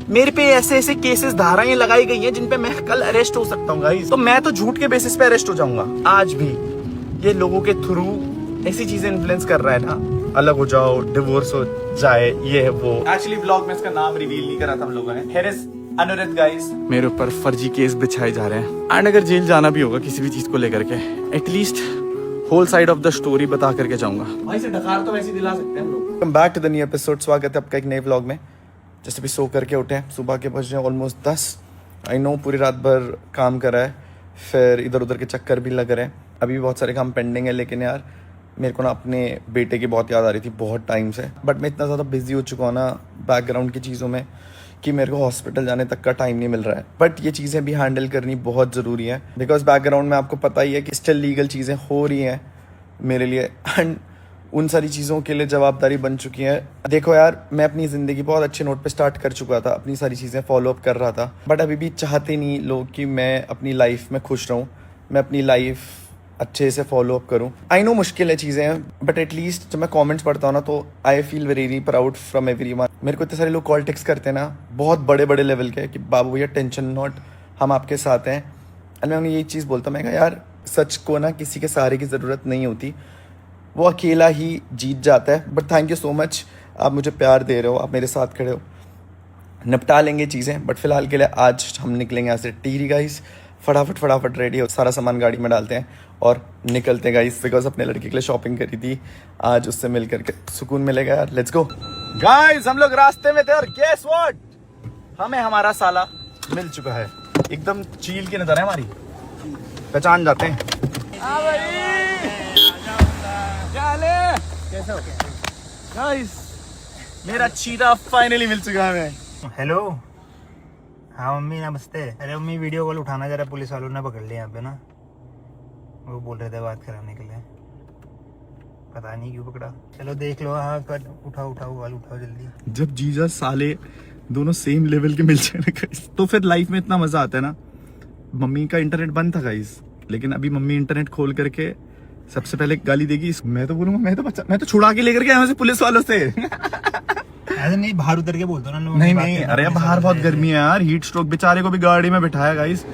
मेरे पे ऐसे ऐसे केसेस, धाराएं लगाई गई हैं जिन पे मैं कल अरेस्ट हो सकता हूँ गाइस। तो मैं तो झूठ के बेसिस पे अरेस्ट हो जाऊंगा। आज भी ये लोगों के थ्रू ऐसी चीजें इन्फ्लुएंस कर रहा है ना, अलग हो जाओ, डिवोर्स हो जाए, ये है वो। एक्चुअली ब्लॉग में इसका नाम रिवील नहीं करा था हम लोगों ने। Here is Anurit guys. मेरे ऊपर फर्जी केस बिछाए जा रहे हैं एंड अगर जेल जाना भी होगा किसी भी चीज को लेकर के, at least whole side of the story बता करके जाऊंगा। भाई से डकार तो वैसे दिला सकते हैं हम लोग। Welcome back to the new episode. स्वागत है आपका एक नए व्लॉग में। जैसे भी सो करके उठे, सुबह के बज रहे हैं ऑलमोस्ट 10। आई नो पूरी रात भर काम करा है, फिर इधर उधर के चक्कर भी लग रहे हैं। अभी भी बहुत सारे काम पेंडिंग है, लेकिन यार मेरे को ना अपने बेटे की बहुत याद आ रही थी बहुत टाइम से। बट मैं इतना ज़्यादा बिजी हो चुका हूँ ना बैकग्राउंड की चीज़ों में कि मेरे को हॉस्पिटल जाने तक का टाइम नहीं मिल रहा है। बट ये चीज़ें भी हैंडल करनी बहुत ज़रूरी है, बिकॉज बैकग्राउंड में आपको पता ही है कि स्टिल लीगल चीज़ें हो रही हैं मेरे लिए, एंड उन सारी चीज़ों के लिए जवाबदारी बन चुकी है। देखो यार, मैं अपनी ज़िंदगी बहुत अच्छे नोट पे स्टार्ट कर चुका था, अपनी सारी चीज़ें फॉलो अप कर रहा था। बट अभी भी चाहते नहीं लोग कि मैं अपनी लाइफ में खुश रहूँ, मैं अपनी लाइफ अच्छे से फॉलो अप करूँ। आई नो मुश्किल है चीज़ें, बट एटलीस्ट जब मैं कमेंट्स पढ़ता हूँ ना तो I feel very proud from everyone. मेरे को इतने सारे लोग कॉल टेक्स्ट करते हैं ना, बहुत बड़े बड़े लेवल के, कि बाबू भैया टेंशन नॉट, हम आपके साथ हैं। एंड मैं उन्हें यही चीज़ बोलता हूँ, मैं कहा यार सच को ना किसी के सहारे की ज़रूरत नहीं होती, वो अकेला ही जीत जाता है। But thank you so much, आप मुझे प्यार दे रहे हो, आप मेरे साथ खड़े हो। निपटा लेंगे चीज़ें, बट फिलहाल के लिए आज हम निकलेंगे यहाँ से टिहरी गाइस। फटाफट रेडी हो, सारा सामान गाड़ी में डालते हैं और निकलते हैं गाइस, बिकॉज अपने लड़के के लिए शॉपिंग करी थी आज, उससे मिल करके सुकून मिलेगा यार। Let's go guys. हम लोग रास्ते में थे और गेस व्हाट, हमें हमारा साला मिल चुका है। एकदम चील की नजर है हमारी, पहचान जाते हैं। कैसे हो गाइस, मेरा चीता फाइनली मिल चुका है हमें। हेलो, हाँ मम्मी नमस्ते। अरे मम्मी वीडियो कॉल उठाना जरा, पुलिस वालों ने पकड़ लिया यहाँ पे ना, वो बोल रहे थे बात कराने के लिए, पता नहीं क्यों पकड़ा। चलो देख लो, हाँ कर, उठाओ कॉल उठाओ जल्दी। जब जीजा साले दोनों सेम लेवल के मिल जाए ना गाइस, तो फिर लाइफ में इतना मजा आता है ना। मम्मी का इंटरनेट बंद था गाइस, लेकिन अभी मम्मी इंटरनेट खोल करके सबसे पहले गाली देगी। मैं तो बोलूंगा मैं तो छुड़ा के लेकर के आया पुलिस वालों से। ऐसे नहीं, बाहर उतर के बोलते ना। नहीं, अरे बाहर बहुत गर्मी है यार, हीट स्ट्रोक। बेचारे को भी गाड़ी में बिठाया गाइस,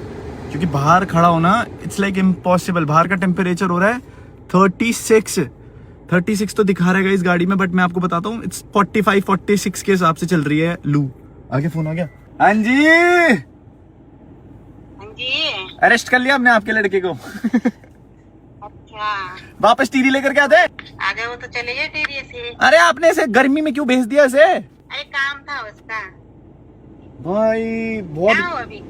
क्योंकि बाहर खड़ा होना इट्स लाइक इम्पॉसिबल। बाहर का टेम्परेचर हो रहा है 36 तो दिखा रहेगा इस गाड़ी में, बट मैं आपको बताता हूँ इट्स 45-46 के हिसाब से चल रही है लू। आगे फोन आ गया। हाँ जी, अरेस्ट कर लिया हमने आपके लड़के को। वापस टीरी लेकर के आते। आगे वो तो चले गए टीरी से। अरे आपने इसे गर्मी में क्यों भेज दिया इसे? अरे काम था उसका भाई बहुत। क्या हुआ अभी?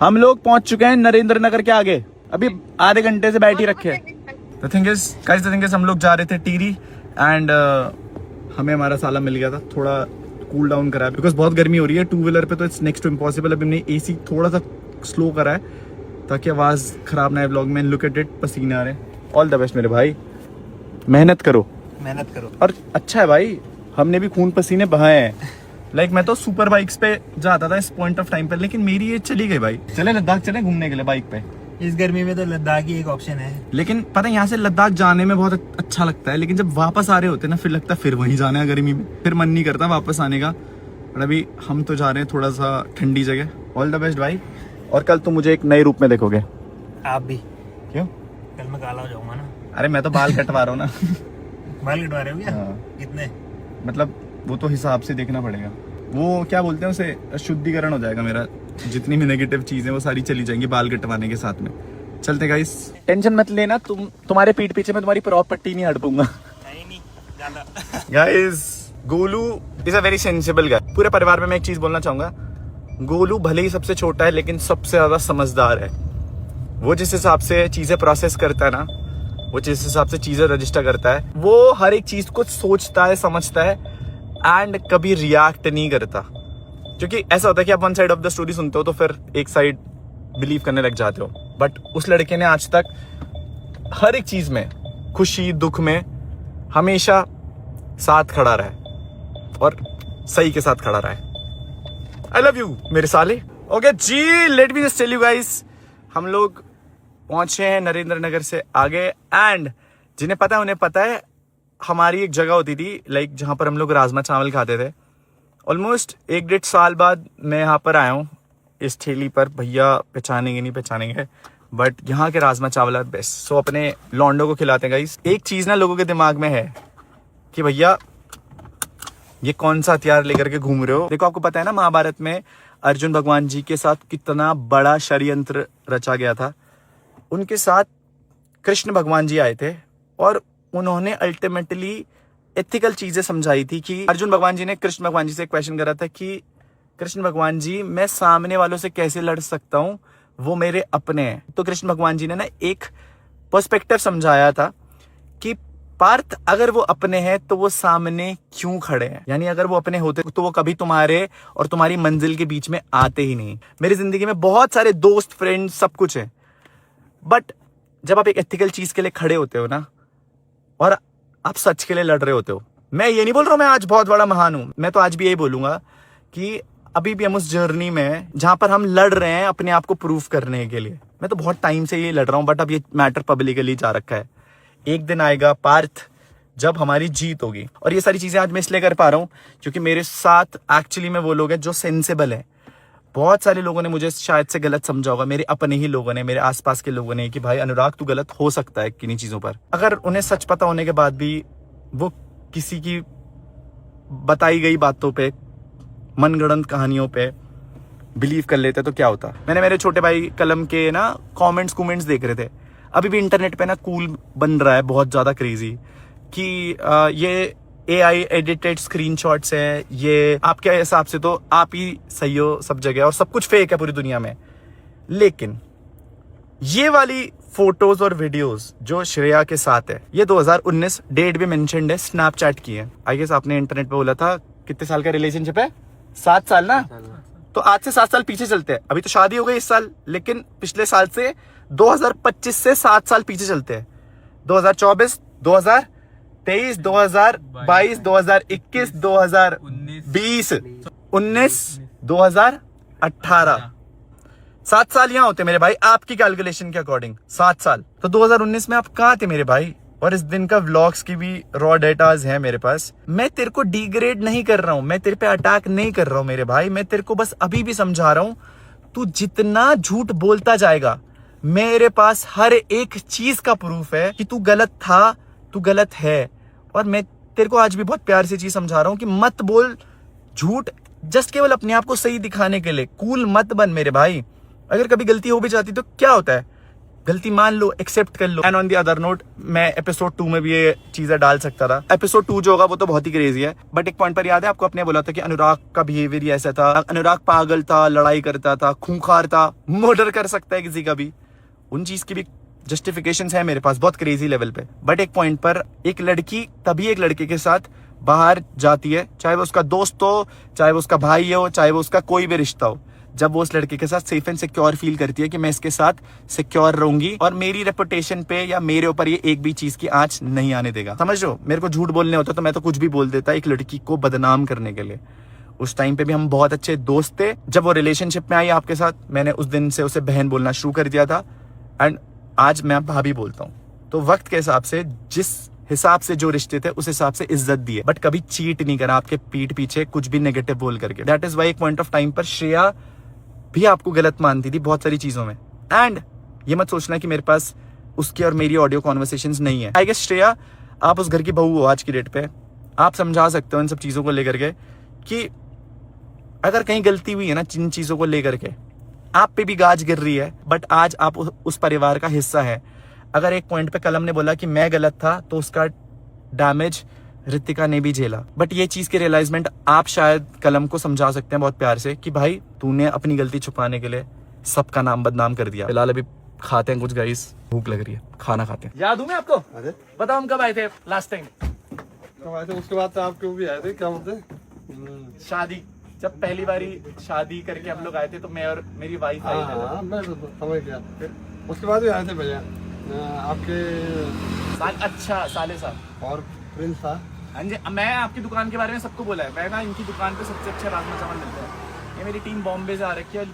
हम लोग पहुंच चुके हैं नरेंद्र नगर के आगे, अभी आधे घंटे से बैठ ही रखे हैं। द थिंग इज हम लोग जा रहे थे टीरी एंड हमें हमारा साला मिल गया था। थोड़ा कूल डाउन करा है बिकॉज बहुत गर्मी हो रही है। टू व्हीलर पे तो इट्स नेक्स्ट टू इम्पॉसिबल। अभी हमने एसी थोड़ा सा स्लो करा है ताकि आवाज खराब ना है व्लॉग में। लुक एट इट, पसीने आ रहे हैं। ऑल द बेस्ट मेरे भाई, मेहनत करो। और अच्छा है भाई, हमने भी खून पसीने बहाए हैं। लाइक मैं तो सुपर बाइक्स पे जाता था इस पॉइंट ऑफ टाइम पर, लेकिन मेरी ये चली गई भाई। चले लद्दाख चले घूमने के लिए बाइक पे। इस गर्मी में तो लद्दाख ही एक ऑप्शन है। लेकिन पता है यहाँ से लद्दाख जाने में बहुत अच्छा लगता है, लेकिन जब वापस आ रहे होते हैं ना फिर लगता है फिर वहीं जाना है गर्मी में, फिर मन नहीं करता वापस आने का। और अभी हम तो जा रहे हैं थोड़ा सा ठंडी जगह। ऑल द बेस्ट भाई, और कल तो मुझे एक नए रूप में देखोगे। आप भी? क्यों? कल मैं काला हो जाऊंगा ना। अरे मैं तो बाल कटवा रहा हूँ ना। बाल कटवा रहे हो क्या? हाँ। कितने? मतलब वो तो हिसाब से देखना पड़ेगा। वो क्या बोलते हैं उसे, शुद्धिकरण हो जाएगा मेरा। जितनी भी नेगेटिव चीजें वो सारी चली जाएंगी बाल कटवाने के साथ में। चलते गाइस, टेंशन मत लेना, तुम्हारे पीठ पीछे मैं तुम्हारी प्रॉपर्टी नहीं हड़पूंगा। नहीं ज्यादा। Guys, Golu is a very sensible guy. पूरे परिवार में मैं एक चीज बोलना चाहूंगा, गोलू भले ही सबसे छोटा है लेकिन सबसे ज्यादा समझदार है। वो जिस हिसाब से चीजें प्रोसेस करता है ना, वो जिस हिसाब से चीजें रजिस्टर करता है, वो हर एक चीज को सोचता है, समझता है एंड कभी रिएक्ट नहीं करता। क्योंकि ऐसा होता है कि आप one side of the story सुनते हो तो फिर एक साइड बिलीव करने लग जाते हो। बट उस लड़के ने आज तक हर एक चीज में, खुशी दुख में हमेशा साथ खड़ा रहा है और सही के साथ खड़ा रहा है। आई लव यू मेरे साले। ओके जी, let me just tell you guys, हम लोग पहुंचे हैं नरेंद्र नगर से आगे। एंड जिन्हें पता है उन्हें पता है, हमारी एक जगह होती थी लाइक जहां पर हम लोग राजमा चावल खाते थे, ऑलमोस्ट 1-1.5 साल बाद मैं यहाँ पर आया हूँ इस ठेली पर। भैया पहचानेंगे नहीं पहचानेंगे, बट यहाँ के राजमा चावल बेस्ट। सो अपने लौंडो को खिलाते हैं गाइस। एक चीज ना लोगों के दिमाग में है कि भैया ये कौन सा हथियार लेकर के घूम रहे हो। देखो आपको पता है ना महाभारत में अर्जुन भगवान जी के साथ कितना बड़ा षड्यंत्र रचा गया था। उनके साथ कृष्ण भगवान जी आए थे और उन्होंने अल्टीमेटली एथिकल चीजें समझाई थी कि अर्जुन भगवान जी ने कृष्ण भगवान जी से एक क्वेश्चन करा था कि कृष्ण भगवान जी मैं सामने वालों से कैसे लड़ सकता हूं, वो मेरे अपने हैं। तो कृष्ण भगवान जी ने ना एक पर्सपेक्टिव समझाया था कि पार्थ अगर वो अपने हैं तो वो सामने क्यों खड़े हैं, यानी अगर वो अपने होते तो वो कभी तुम्हारे और तुम्हारी मंजिल के बीच में आते ही नहीं। मेरी जिंदगी में बहुत सारे दोस्त फ्रेंड सब कुछ है, बट जब आप एक एथिकल चीज के लिए खड़े होते हो ना और आप सच के लिए लड़ रहे होते हो, मैं ये नहीं बोल रहा हूं मैं आज बहुत बड़ा महान हूं, मैं तो आज भी यही बोलूंगा कि अभी भी हम उस जर्नी में हैं जहां पर हम लड़ रहे हैं अपने आप को प्रूफ करने के लिए। मैं तो बहुत टाइम से ये लड़ रहा हूं, बट अब ये मैटर पब्लिकली जा रखा है। एक दिन आएगा पार्थ जब हमारी जीत होगी। और ये सारी चीजें आज मैं इसलिए कर पा रहा हूं क्योंकि मेरे साथ एक्चुअली में वो लोग हैं जो सेंसेबल है। बहुत सारे लोगों ने मुझे शायद से गलत समझा होगा, मेरे अपने ही लोगों ने, मेरे आसपास के लोगों ने, कि भाई अनुराग तू गलत हो सकता है किन्हीं चीजों पर। अगर उन्हें सच पता होने के बाद भी वो किसी की बताई गई बातों पे, मनगढ़ंत कहानियों पे बिलीव कर लेते तो क्या होता। मैंने मेरे छोटे भाई कलम के ना कमेंट्स देख रहे थे। अभी भी इंटरनेट पे ना कूल बन रहा है बहुत ज्यादा क्रेजी कि ये AI एडिटेड स्क्रीनशॉट्स हैं, ये आपके हिसाब से तो आप ही सही हो सब जगह और सब कुछ फेक है पूरी दुनिया में। लेकिन ये वाली फोटोज और वीडियोस जो श्रेया के साथ है, ये 2019 डेट भी मेंशन्ड है, स्नैपचैट की है। आई गेस आपने इंटरनेट पे बोला था कितने साल का रिलेशनशिप है, 7 साल ना। तो आज से 7 साल पीछे चलते हैं। अभी तो शादी हो गई इस साल, लेकिन पिछले साल से 2025 से 7 साल पीछे चलते हैं। 2024, 2023, 2022, 2021, 2020, 19, 2018, 7 साल यहाँ होते मेरे भाई आपकी कैलकुलेशन के अकॉर्डिंग 7 साल। तो 2019 में आप कहाँ थे मेरे भाई? और इस दिन का व्लॉग्स की भी रॉ डेटाज है मेरे पास। मैं तेरे को डिग्रेड नहीं कर रहा हूं, मैं तेरे पे अटैक नहीं कर रहा हूं मेरे भाई। मैं तेरे को बस अभी भी समझा रहा हूं, तू जितना झूठ बोलता जाएगा मेरे पास हर एक चीज का प्रूफ है कि तू गलत था, तू गलत है। और मैं तेरे को आज भी बहुत प्यार से चीज समझा रहा हूं कि मत बोल झूठ जस्ट केवल अपने आप को सही दिखाने के लिए। कूल मत बन मेरे भाई। अगर कभी गलती हो भी जाती तो क्या होता है, गलती मान लो, एक्सेप्ट कर लो। And on the other note, मैं एपिसोड 2 में भी ये चीजें डाल सकता था। एपिसोड 2 जो होगा वो तो बहुत ही क्रेजी है, बट एक पॉइंट पर याद है आपको, अपने बोला था कि अनुराग का बिहेवियर ही ऐसा था, अनुराग पागल था, लड़ाई करता था, खूंखार था, मर्डर कर सकता है किसी का भी। उन चीज की भी जस्टिफिकेशंस है मेरे पास बहुत क्रेजी लेवल पे। बट एक पॉइंट पर एक लड़की तभी एक लड़के के साथ बाहर जाती है, चाहे वो उसका दोस्त हो, चाहे वो उसका भाई हो, चाहे वो उसका कोई भी रिश्ता हो, जब वो उस लड़के के साथ सेफ एंड सिक्योर फील करती है कि मैं इसके साथ सिक्योर रहूंगी और मेरी रेपुटेशन पे या मेरे ऊपर ये एक भी चीज की आंच नहीं आने देगा। समझ लो, मेरे को झूठ बोलने होता तो मैं तो कुछ भी बोल देता एक लड़की को बदनाम करने के लिए। उस टाइम पे भी हम बहुत अच्छे दोस्त थे। जब वो रिलेशनशिप में आई आपके साथ, मैंने उस दिन से उसे बहन बोलना शुरू कर दिया था एंड आज मैं भाभी बोलता हूँ। तो वक्त के हिसाब से जिस हिसाब से जो रिश्ते थे उस हिसाब से इज्जत दी है, बट कभी चीट नहीं करा आपके पीठ पीछे कुछ भी नेगेटिव बोल करके। दैट इज वाई एक पॉइंट ऑफ टाइम पर श्रेया भी आपको गलत मानती थी बहुत सारी चीजों में। एंड ये मत सोचना कि मेरे पास उसकी और मेरी ऑडियो कॉन्वर्सेशंस नहीं है। आई गेस श्रेया, आप उस घर की बहू हो आज की डेट पे, आप समझा सकते हो इन सब चीजों को लेकर के कि अगर कहीं गलती हुई है ना जिन चीजों को लेकर के, आप पे भी गाज गिर रही है, बट आज आप उस परिवार का हिस्सा है। अगर एक पॉइंट पे कलम ने बोला कि मैं गलत था तो उसका डैमेज रितिका ने भी झेला। बट ये चीज की रियलाइजमेंट आप शायद कलम को समझा सकते हैं बहुत प्यार से कि भाई तूने अपनी गलती छुपाने के लिए सबका नाम बदनाम कर दिया। फिलहाल अभी खाते हैं कुछ गाइस, भूख लग रही है, खाना खाते हैं। याद हूँ मैं आपको? अरे बताओ हम कब आए थे लास्ट टाइम? कब आए थे? उसके बाद तो आप क्यों भी आए थे, क्या बोलते? शादी, जब पहली बारी शादी करके हम लोग आए थे तो मैं और मेरी वाइफ आई थे। हाँ, मैं समझ गया। फिर उसके बाद भी आए थे भैया आपके अच्छा साले साल और प्रिंस था। हाँ जी, मैं आपकी दुकान के बारे में सबको बोला है। मैं ना इनकी दुकान पे सबसे अच्छा राजमा चावल मिलता है। ये मेरी टीम बॉम्बे से आ रखी है,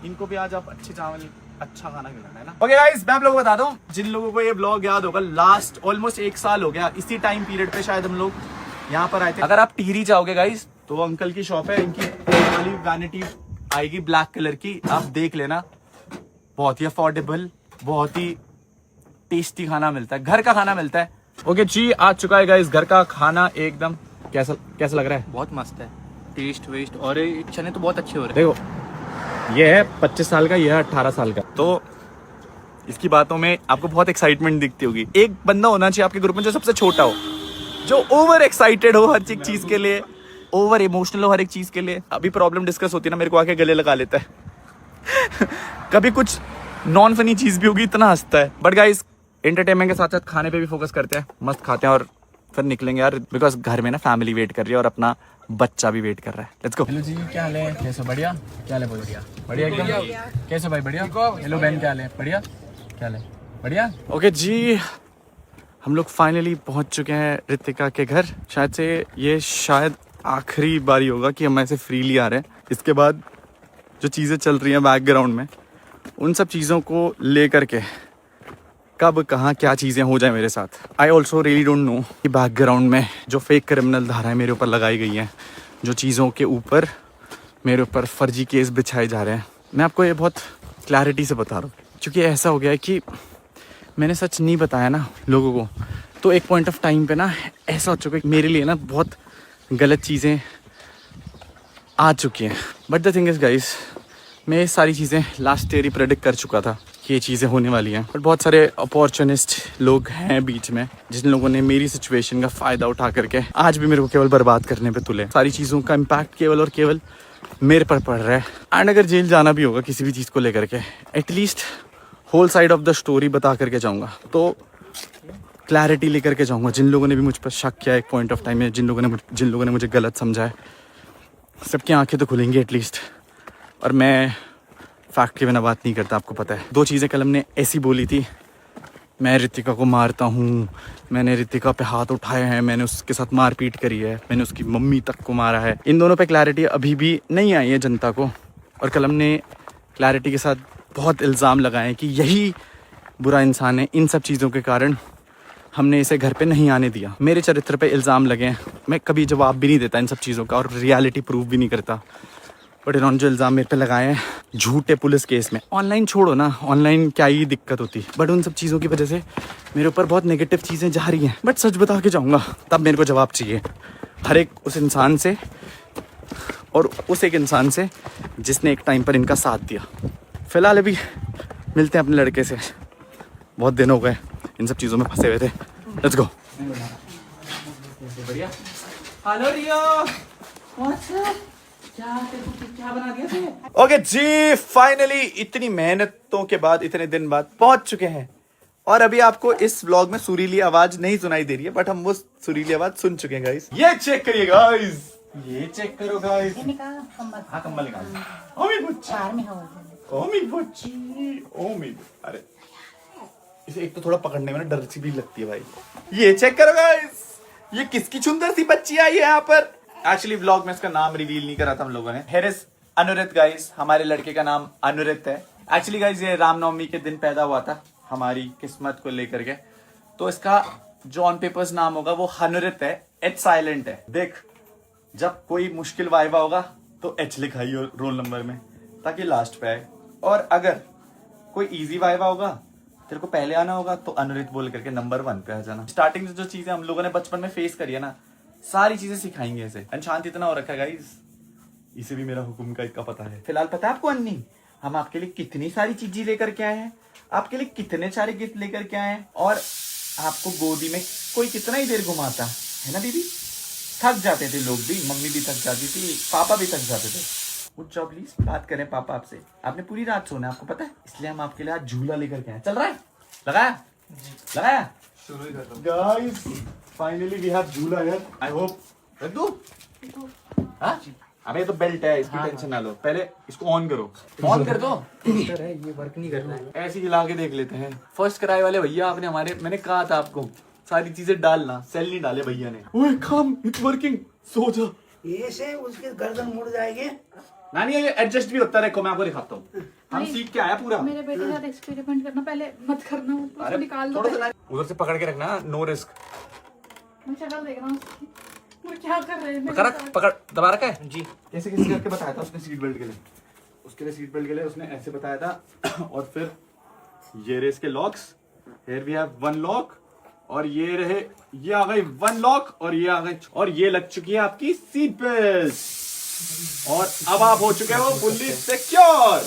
इनको भी आज आप अच्छे चावल अच्छा खाना खिलाना है ना। ओके गाइस, मैं आप लोगों को बता दूं, जिन लोगों को ये ब्लॉग याद होगा, लास्ट ऑलमोस्ट 1 साल हो गया, इसी टाइम पीरियड पे शायद हम लोग यहाँ पर आए थे। अगर आप टिहरी जाओगे गाइस तो अंकल की शॉप है, इनकी वाली वैनिटी आएगी ब्लैक कलर की, आप देख लेना। बहुत ही अफोर्डेबल, बहुत ही टेस्टी खाना मिलता है, घर का खाना मिलता है। ओके जी, आ चुका है गाइस घर का खाना एकदम। कैसा कैसा लग रहा है? बहुत मस्त है, टेस्ट वेस्ट और ये चने तो बहुत अच्छे हो रहे देखो ये है 25 साल का, ये है 18 साल का, तो इसकी बातों में आपको बहुत एक्साइटमेंट दिखती होगी। एक बंदा होना चाहिए आपके ग्रुप में जो सबसे छोटा हो, जो ओवर एक्साइटेड हो हर एक चीज के लिए, ओवर इमोशनल हो हर एक चीज के लिए। अभी प्रॉब्लम डिस्कस होती है ना, मेरे को आके गले लगा लेता है कभी कुछ नॉन फनी चीज भी होगी, इतना हंसता है। बट गाइस एंटरटेनमेंट के साथ साथ खाने पे भी फोकस करते हैं, मस्त खाते हैं और फिर निकलेंगे यार, बिकॉज घर में ना फैमिली वेट कर रही है और अपना बच्चा भी वेट कर रहा है। Let's go. हेलो जी, क्या हाल है? कैसे? बढ़िया? क्या हाल है? बढ़िया बढ़िया एकदम। कैसे भाई? बढ़िया। हेलो बहन, क्या हाल है? बढ़िया। क्या हाल है? बढ़िया। ओके जी, हम लोग फाइनली पहुंच चुके हैं रितिका के घर। शायद से ये शायद आखिरी बारी होगा कि हम ऐसे फ्रीली आ रहे हैं। इसके बाद जो चीज़ें चल रही हैं बैकग्राउंड में, उन सब चीज़ों को लेकर के कब कहाँ क्या चीज़ें हो जाए मेरे साथ, I also really don't know कि बैकग्राउंड में जो फेक क्रिमिनल धाराएं मेरे ऊपर लगाई गई हैं, जो चीज़ों के ऊपर मेरे ऊपर फर्जी केस बिछाए जा रहे हैं, मैं आपको ये बहुत क्लैरिटी से बता रहा हूँ। क्योंकि ऐसा हो गया है कि मैंने सच नहीं बताया ना लोगों को, तो एक पॉइंट ऑफ टाइम पे ना ऐसा हो चुका है कि मेरे लिए ना बहुत गलत चीज़ें आ चुकी हैं। But the thing is guys, मैं ये सारी चीज़ें लास्ट ईयर ही प्रेडिक्ट कर चुका था कि ये चीज़ें होने वाली हैं। बट बहुत सारे अपॉर्चुनिस्ट लोग हैं बीच में, जिन लोगों ने मेरी सिचुएशन का फ़ायदा उठा करके आज भी मेरे को केवल बर्बाद करने पे तुले। सारी चीज़ों का इम्पैक्ट केवल और केवल मेरे पर पड़ रहा है। एंड अगर जेल जाना भी होगा किसी भी चीज़ को लेकर के, at least whole side of the story बता करके जाऊँगा, तो क्लैरिटी लेकर के जाऊँगा। जिन लोगों ने भी मुझ पर शक किया एक पॉइंट ऑफ टाइम में, जिन लोगों ने मुझे गलत समझा है, सबकी आंखें तो खुलेंगी एटलीस्ट। और मैं फैक्ट के बिना बात नहीं करता, आपको पता है। 2 चीज़ें कल हमने ऐसी बोली थी, मैं रितिका को मारता हूँ, मैंने रितिका पे हाथ उठाए हैं, मैंने उसके साथ मारपीट करी है, मैंने उसकी मम्मी तक को मारा है। इन दोनों पे क्लैरिटी अभी भी नहीं आई है जनता को। और कल हमने क्लैरिटी के साथ बहुत इल्ज़ाम लगाए कि यही बुरा इंसान है, इन सब चीज़ों के कारण हमने इसे घर पे नहीं आने दिया। मेरे चरित्र पे इल्ज़ाम लगे हैं, मैं कभी जवाब भी नहीं देता इन सब चीज़ों का और रियलिटी प्रूव भी नहीं करता। बट इन्होंने जो इल्ज़ाम मेरे पे लगाए हैं झूठे पुलिस केस में, ऑनलाइन छोड़ो ना, ऑनलाइन क्या ही दिक्कत होती, बट उन सब चीज़ों की वजह से मेरे ऊपर बहुत नेगेटिव चीज़ें जा रही हैं। बट सच बता के जाऊँगा, तब मेरे को जवाब चाहिए हर एक उस इंसान से, और उस एक इंसान से जिसने एक टाइम पर इनका साथ दिया। फिलहाल अभी मिलते हैं अपने लड़के से, बहुत दिन हो गए इन सब चीज़ों में फंसे हुए थे। Let's go. बढ़िया। हेलो रियो, क्या बना दिया? ओके जी, फाइनली इतनी मेहनतों के बाद, इतने दिन बाद पहुंच चुके हैं। और अभी आपको इस व्लॉग में सुरीली आवाज नहीं सुनाई दे रही है, बट हम वो सुरीली आवाज सुन चुके हैं गाइस। ये चेक करिए गाइस, ये चेक करो गाइस। हाँ, कंबल निकाल। ओमी बुच्ची, ओमी, अरे इसे एक तो थोड़ा पकड़ने में ना डर सी भी लगती है भाई। ये चेक करो गाइस, ये किसकी सुंदर सी बच्ची आई है यहाँ पर। एक्चुअली व्लॉग में इसका नाम रिवील नहीं करा था हम लोगों ने। हियर इज अनुरित गाइस, हमारे लड़के का नाम अनुरित है। एक्चुअली गाइस ये रामनवमी के दिन पैदा हुआ था, हमारी किस्मत को लेकर के, तो इसका जो ऑन पेपर्स नाम होगा वो हनुरित है, एच साइलेंट है। देख, जब कोई मुश्किल वाइवा होगा तो एच लिखाई रोल नंबर में, ताकि लास्ट पे आए, और अगर कोई इजी वाइवा होगा तेरे को पहले आना होगा तो अनुरित बोल करके नंबर 1 पे आ जाना। स्टार्टिंग से जो चीजें हम लोगों ने बचपन में फेस करी है ना, सारी चीजें सिखाएंगे इसे। शांत इतना हो रखा है गाइस, इसे भी मेरा हुक्म का इतना पता है। फिलहाल पता है आपको अन्नी, हम आपके लिए कितनी सारी चीजें लेकर के आए हैं, आपके लिए कितने सारे गिफ्ट लेकर के आए हैं, और आपको गोदी में कोई कितना ही देर घुमाता है ना दीदी। थक जाते थे लोग भी, मम्मी भी थक जाती थी, पापा भी थक जाते थे। उठ जाओ प्लीज, बात करें पापा आपसे। आपने पूरी रात सोना है, आपको पता है, इसलिए हम आपके लिए आज झूला लेकर के आए। चल रहा है? लगाया? लगाया? शुरू ही कर दो गाइस, फाइनली वी हैव झूला यार। आई होप रख दो। हाँ? अबे ये तो बेल्ट है, इसकी टेंशन ना लो। पहले इसको ऑन करो, ऑन कर दो। ये वर्क नहीं कर रहा है। ऐसे ही हिला के देख लेते हैं। फर्स्ट कराए वाले भैया आपने हमारे, मैंने कहा था आपको सारी चीजें डालना, सेल नहीं डाले भैया ने। ओए कम, इट्स वर्किंग, सो जा। ये से उसके गर्दन मुड़ जाएगी। नानी ये एडजस्ट भी होता है, मैं आपको दिखाता हूँ। हम सीख के आया पूरा। मेरे बेटे के साथ एक्सपेरिमेंट करना, पहले मत करना, उसको निकाल दो। उधर से पकड़ के रखना, नो रिस्क। मैं शक्ल देख रहा हूँ उसकी। वो क्या कर रहे हैं मेरे पकड़ साथ? पकड़ दबा रखा है जी। कैसे कैसे करके बताया था उसने सीट बेल्ट के लिए, उसके लिए सीट बेल्ट के लिए उसने ऐसे बताया था। और फिर ये रहे इसके locks, here we have one lock, और ये रहे, ये आ गई वन लॉक, और ये आ गई, और ये लग चुकी है आपकी सीट बेल्ट, और अब आप हो चुके हो फुल्ली सिक्योर।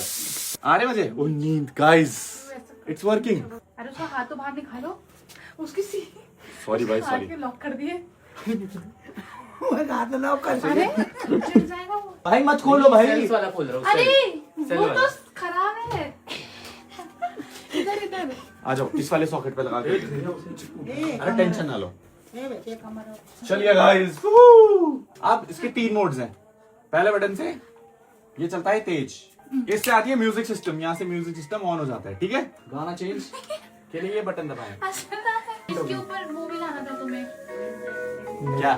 आ रहे मजे? ओ नींद गाइस, इट्स वर्किंग। अरे उसका हाथ तो बाहर निकालो, उसकी सॉरी भाई, हाथ सॉरी। के लॉक कर दिए। हाथ लॉक कर अरे चिढ़ जाएगा वो। भाई मत खोलो भाई। सेल्स वाला खोल रहा हूँ। अरे सेल वो वाला। तो खराब है। इधर इधर आ जाओ इस वाले सॉकेट पे लगा के। अरे टेंशन ना लो। चलिए गाइस, अब इसके 3 मोड्स हैं। पहले बटन से ये चलता है तेज, इससे आती है म्यूजिक सिस्टम, यहाँ से म्यूजिक सिस्टम ऑन हो जाता है। ठीक है, गाना चेंज के लिए ये बटन दबाएं। इसके ऊपर वो भी लाना था तुम्हें। क्या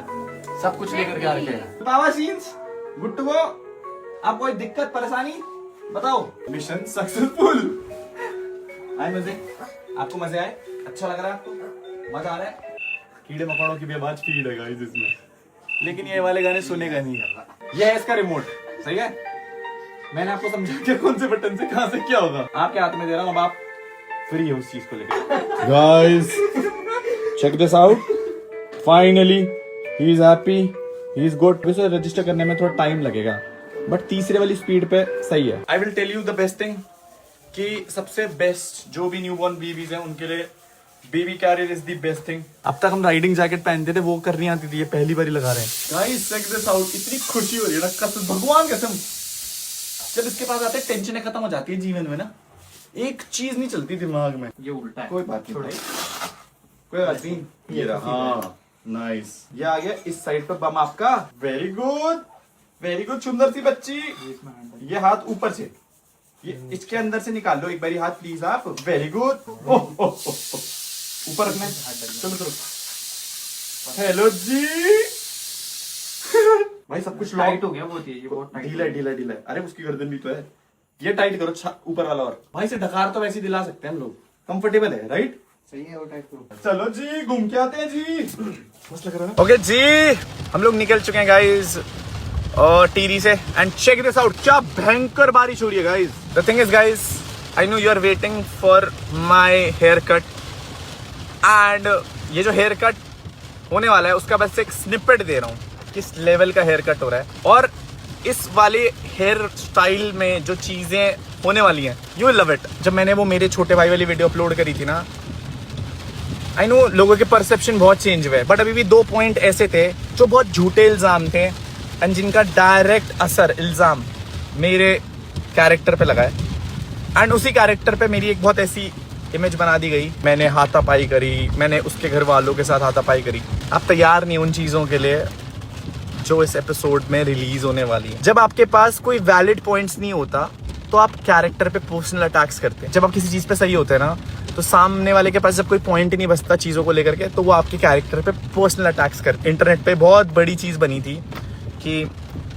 सब कुछ लेकर के आ रखे हैं। बाबा सीन्स गुड टू गो। आप कोई दिक्कत परेशानी बताओ। Mission successful. आए मजे? आपको मजे आए? अच्छा लग रहा है आपको? मजा आ रहा है? कीड़े मकोड़ों की भी आवाज फीड है गाइस इसमें, लेकिन ये वाले गाने सुनेगा नहीं। ये है इसका रिमोट, सही है। मैंने आपको समझा दिया कौन से बटन से कहां से क्या होगा। आपके हाथ में दे रहा हूं, अब आप फ्री हो उस चीज को लेकर। Guys check this out, finally he is happy, he is good. इसे रजिस्टर करने में थोड़ा टाइम लगेगा, बट तीसरे वाली स्पीड पे सही है। I will tell you the best thing कि सबसे बेस्ट जो भी न्यूबॉर्न बेबीज हैं उनके लिए baby carrier is the best thing. अब तक हम राइडिंग जैकेट पहनते थे, वो करनी आती थी, ये पहली बार लगा रहे हैं। गाइस चेक दिस आउट, इतनी खुशी हो रही है ना, कसम भगवान कसम। जब इसके पास आते टेंशन खत्म हो जाती है जीवन में ना, एक चीज नहीं चलती दिमाग में। ये उल्टा है। कोई बात नहीं, कोई बात नहीं। ये रहा, हाँ नाइस। ये आ गया इस साइड पे बम आपका। वेरी गुड, वेरी गुड, सुंदर सी बच्ची। ये हाथ ऊपर से, ये इसके अंदर से निकाल लो एक बारी हाथ प्लीज आप। वेरी गुड, ऊपर रखना है। चलो चलो, हेलो जी। भाई सब कुछ टाइट लॉक हो गया बहुत, ये बहुत टाइट। ढीला है, ढीला है, ढीला है। अरे उसकी गर्दन भी तो है, ये टाइट करो ऊपर वाला। और भाई से ढकार तो वैसे ही दिला सकते हैं हम लोग, कंफर्टेबल है राइट। सही है वो टाइट करो। चलो जी घूम के आते हैं जी, मस्त लग रहा है। ओके जी, हम लोग निकल चुके हैं गाइस और टीरी से। एंड चेक दिस आउट, क्या भयंकर बारिश हो रही है guys. The thing is guys, I know you are waiting for my haircut, and ये जो हेयर कट होने वाला है उसका बस एक स्निपेट दे रहा हूँ किस लेवल का हेयर कट हो रहा है। और इस वाले हेयर स्टाइल में जो चीजें होने वाली हैं, यू विल लव इट। जब मैंने वो मेरे छोटे भाई वाली वीडियो अपलोड करी थी ना, आई नो लोगों के परसेप्शन बहुत चेंज हुए, बट अभी भी 2 पॉइंट ऐसे थे जो बहुत झूठे इल्जाम थे एंड जिनका डायरेक्ट असर इल्जाम मेरे कैरेक्टर पे लगा है। एंड उसी कैरेक्टर पे मेरी एक बहुत ऐसी इमेज बना दी गई। मैंने हाथापाई करी, मैंने उसके घर वालों के साथ हाथापाई करी। आप तैयार नहीं उन चीज़ों के लिए जो इस एपिसोड में रिलीज होने वाली है। जब आपके पास कोई वैलिड पॉइंट्स नहीं होता तो आप कैरेक्टर पे पर्सनल अटैक्स करते हैं। जब आप किसी चीज़ पे सही होते हैं ना, तो सामने वाले के पास जब कोई पॉइंट ही नहीं बचता चीज़ों को लेकर के, तो वो आपके कैरेक्टर पे पर्सनल अटैक्स करते हैं। इंटरनेट पे बहुत बड़ी चीज़ बनी थी कि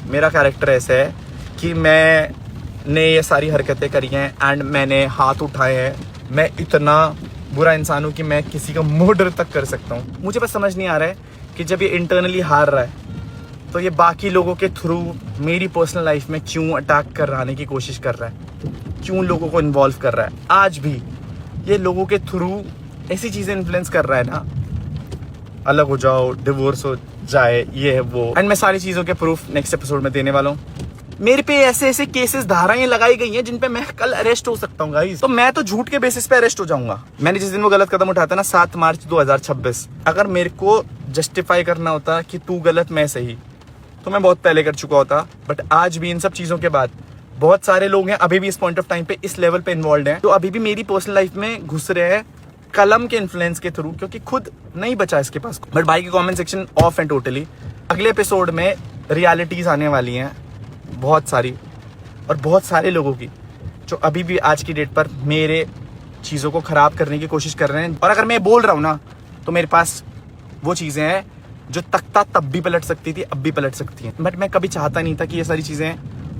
मेरा कैरेक्टर ऐसा है कि मैंने ये सारी हरकतें करी हैं एंड मैंने हाथ उठाए हैं, मैं इतना बुरा इंसान हूँ कि मैं किसी का मर्डर तक कर सकता हूँ। मुझे बस समझ नहीं आ रहा है कि जब ये इंटरनली हार रहा है तो ये बाकी लोगों के थ्रू मेरी पर्सनल लाइफ में क्यों अटैक कराने की कोशिश कर रहा है, क्यों लोगों को इन्वॉल्व कर रहा है। आज भी ये लोगों के थ्रू ऐसी चीज़ें इन्फ्लुएंस कर रहा है ना, अलग हो जाओ, डिवोर्स हो जाए, ये है वो। एंड मैं सारी चीज़ों के प्रूफ नेक्स्ट एपिसोड में देने वाला हूँ। मेरे पे ऐसे ऐसे केसेस, धाराएं लगाई गई हैं जिन पे मैं कल अरेस्ट हो सकता हूँ गाइस। तो मैं तो झूठ के बेसिस पे अरेस्ट हो जाऊंगा। मैंने जिस दिन वो गलत कदम उठाया था ना, 7 मार्च 2026, अगर मेरे को जस्टिफाई करना होता कि तू गलत मैं सही, तो मैं बहुत पहले कर चुका होता। बट आज भी इन सब चीज़ों के बाद बहुत सारे लोग हैं अभी भी इस पॉइंट ऑफ टाइम पे इस लेवल पे इन्वॉल्व हैं, जो अभी भी मेरी पर्सनल लाइफ में घुस रहे हैं कलम के इन्फ्लुएंस के थ्रू, क्योंकि खुद नहीं बचा इसके पास। बट भाई की comment section of and totally. अगले एपिसोड में रियलिटीज आने वाली हैं बहुत सारी, और बहुत सारे लोगों की जो अभी भी आज की डेट पर मेरे चीज़ों को खराब करने की कोशिश कर रहे हैं। और अगर मैं बोल रहा हूँ ना, तो मेरे पास वो चीज़ें हैं जो तख्ता तब भी पलट सकती थी, अब भी पलट सकती हैं। बट मैं कभी चाहता नहीं था कि ये सारी चीज़ें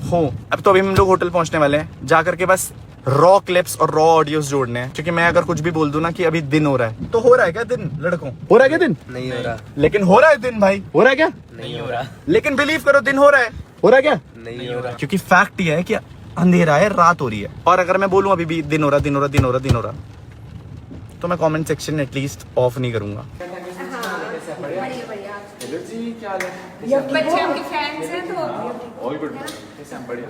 हो। अब तो अभी हम लोग होटल पहुंचने वाले हैं, जा करके बस रॉ क्लिप्स और रॉ ऑडियोज जोड़ने हैं, क्योंकि मैं अगर कुछ भी बोल दूं ना कि अभी दिन हो रहा है, तो हो रहा है क्या दिन लड़कों? हो रहा है क्या दिन? नहीं हो रहा, लेकिन हो रहा है दिन भाई, हो रहा है क्या? नहीं हो रहा, लेकिन बिलीव करो दिन हो रहा है। हो रहा है क्या? नहीं हो रहा। क्योंकि फैक्ट ये है कि अंधेरा है, रात हो रही है। और अगर मैं बोलूं अभी भी दिन हो रहा, दिन हो रहा, दिन हो रहा, दिन हो रहा, तो मैं कमेंट सेक्शन एटलीस्ट ऑफ नहीं करूंगा। बच्चे आपके फैंस हैं तो ऑल गुड, कैसे हैं? बढ़िया।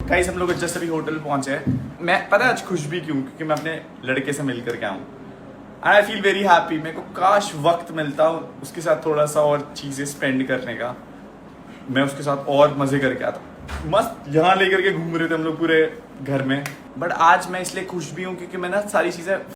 गाइस हम लोग जस्ट अभी होटल पहुंचे हैं। मैं पता है आज खुश भी क्यों? क्योंकि मैं अपने लड़के से मिल करके आऊँ। I feel very happy. मेरे को काश वक्त मिलता उसके साथ थोड़ा सा और चीजें स्पेंड करने का, मैं उसके साथ और मजे करके आता। मस्त यहाँ लेकर के घूम रहे थे हम लोग पूरे घर में। बट आज मैं इसलिए खुश भी हूँ क्योंकि मैं ना सारी चीजें